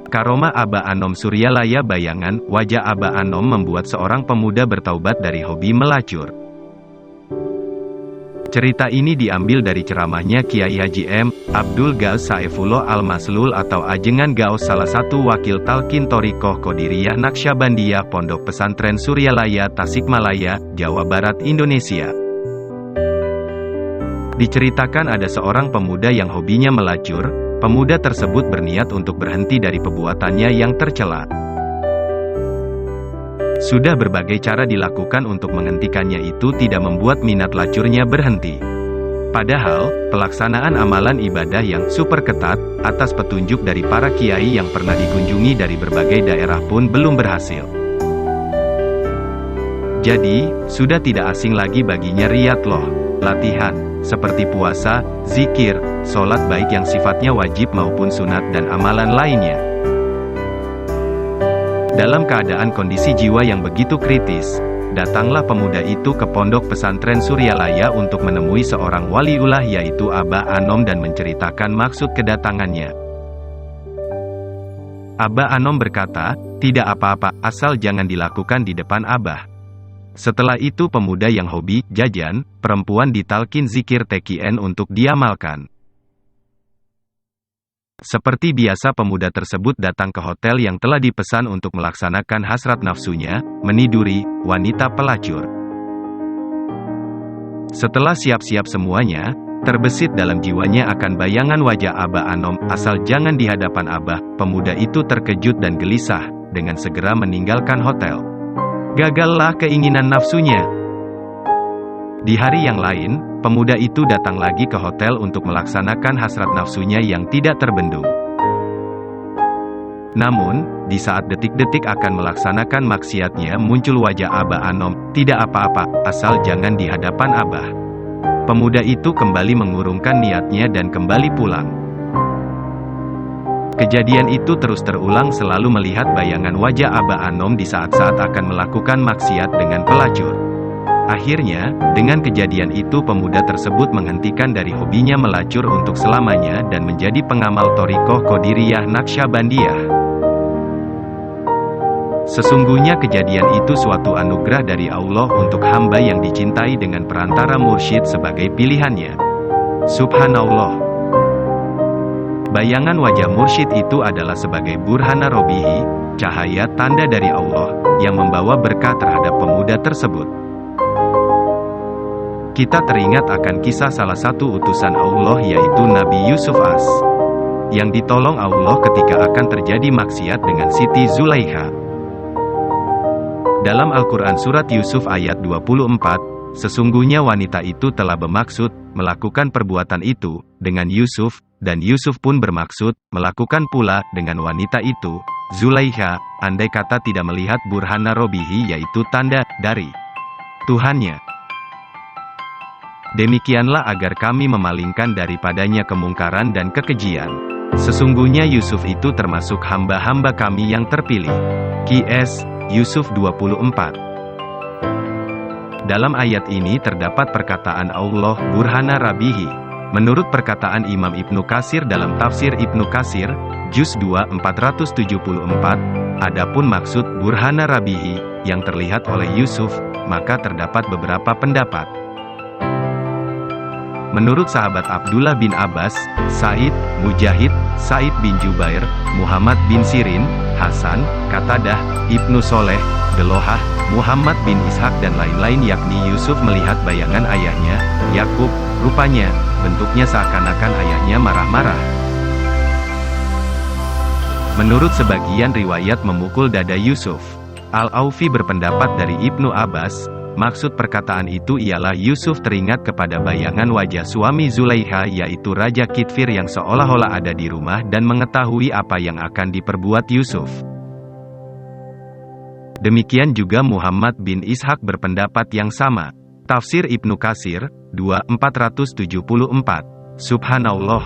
Karomah Aba Anom Suryalaya. Bayangan wajah Aba Anom membuat seorang pemuda bertaubat dari hobi melacur. Cerita ini diambil dari ceramahnya Kiai Haji M. Abdul Gaus Saifullah Al-Maslul atau Ajengan Gaus, salah satu wakil talqin Thariqah Qadiriyah Naqsyabandiyah Pondok Pesantren Suryalaya Tasikmalaya, Jawa Barat, Indonesia. Diceritakan ada seorang pemuda yang hobinya melacur. Pemuda tersebut berniat untuk berhenti dari perbuatannya yang tercela. Sudah berbagai cara dilakukan untuk menghentikannya, itu tidak membuat minat lacurnya berhenti. Padahal, pelaksanaan amalan ibadah yang super ketat, atas petunjuk dari para kiai yang pernah dikunjungi dari berbagai daerah pun belum berhasil. Jadi, sudah tidak asing lagi baginya riyadhah, latihan, seperti puasa, zikir, sholat baik yang sifatnya wajib maupun sunat dan amalan lainnya. Dalam keadaan kondisi jiwa yang begitu kritis, datanglah pemuda itu ke Pondok Pesantren Suryalaya untuk menemui seorang waliullah yaitu Aba Anom dan menceritakan maksud kedatangannya. Aba Anom berkata, "Tidak apa-apa, asal jangan dilakukan di depan Abah." Setelah itu pemuda yang hobi jajan, perempuan ditalkin zikir TKN untuk diamalkan. Seperti biasa pemuda tersebut datang ke hotel yang telah dipesan untuk melaksanakan hasrat nafsunya, meniduri wanita pelacur. Setelah siap-siap semuanya, terbesit dalam jiwanya akan bayangan wajah Aba Anom, asal jangan di hadapan Abah. Pemuda itu terkejut dan gelisah, dengan segera meninggalkan hotel. Gagallah keinginan nafsunya. Di hari yang lain, pemuda itu datang lagi ke hotel untuk melaksanakan hasrat nafsunya yang tidak terbendung. Namun, di saat detik-detik akan melaksanakan maksiatnya muncul wajah Aba Anom. "Tidak apa-apa, asal jangan di hadapan Abah." Pemuda itu kembali mengurungkan niatnya dan kembali pulang. Kejadian itu terus terulang, selalu melihat bayangan wajah Aba Anom di saat-saat akan melakukan maksiat dengan pelacur. Akhirnya, dengan kejadian itu pemuda tersebut menghentikan dari hobinya melacur untuk selamanya dan menjadi pengamal Thariqah Qadiriyah Naqsyabandiyah. Sesungguhnya kejadian itu suatu anugerah dari Allah untuk hamba yang dicintai dengan perantara mursyid sebagai pilihannya. Subhanallah. Bayangan wajah mursyid itu adalah sebagai burhana robihi, cahaya tanda dari Allah, yang membawa berkah terhadap pemuda tersebut. Kita teringat akan kisah salah satu utusan Allah yaitu Nabi Yusuf AS, yang ditolong Allah ketika akan terjadi maksiat dengan Siti Zulaikha. Dalam Al-Quran Surat Yusuf ayat 24, sesungguhnya wanita itu telah bermaksud melakukan perbuatan itu dengan Yusuf, dan Yusuf pun bermaksud melakukan pula dengan wanita itu, Zulaikha, andai kata tidak melihat burhana robihi yaitu tanda dari Tuhannya. Demikianlah agar kami memalingkan daripadanya kemungkaran dan kekejian. Sesungguhnya Yusuf itu termasuk hamba-hamba kami yang terpilih. Qs. Yusuf 24. Dalam ayat ini terdapat perkataan Allah, burhana rabihi. Menurut perkataan Imam Ibnu Katsir dalam tafsir Ibnu Katsir, Juz 2 474, adapun maksud burhana rabihi, yang terlihat oleh Yusuf, maka terdapat beberapa pendapat. Menurut sahabat Abdullah bin Abbas, Sa'id, Mujahid, Sa'id bin Jubair, Muhammad bin Sirin, Hasan, Qatadah, Ibnu Soleh, Delohah, Muhammad bin Ishaq dan lain-lain, yakni Yusuf melihat bayangan ayahnya, Yakub, rupanya, bentuknya seakan-akan ayahnya marah-marah. Menurut sebagian riwayat memukul dada Yusuf. Al-Aufi berpendapat dari Ibnu Abbas, maksud perkataan itu ialah Yusuf teringat kepada bayangan wajah suami Zulaikha yaitu Raja Kitfir yang seolah-olah ada di rumah dan mengetahui apa yang akan diperbuat Yusuf. Demikian juga Muhammad bin Ishaq berpendapat yang sama. Tafsir Ibnu Katsir, 2 474. Subhanallah.